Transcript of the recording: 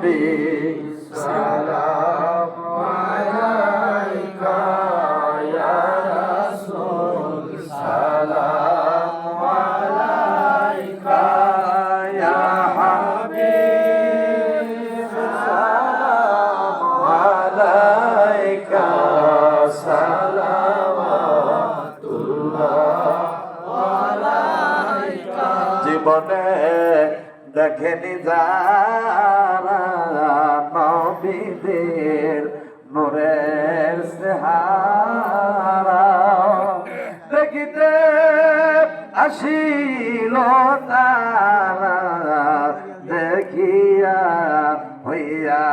নবী সালাম আলাইকা ইয়া রাসূল সালাম আলাইকা ইয়া হাবিব সালাম আলাইকা জীবনে দেখেনি যারা নবীদের নূরের চেহারা দেখিতে আসিল তারা দেখিয়া হইয়া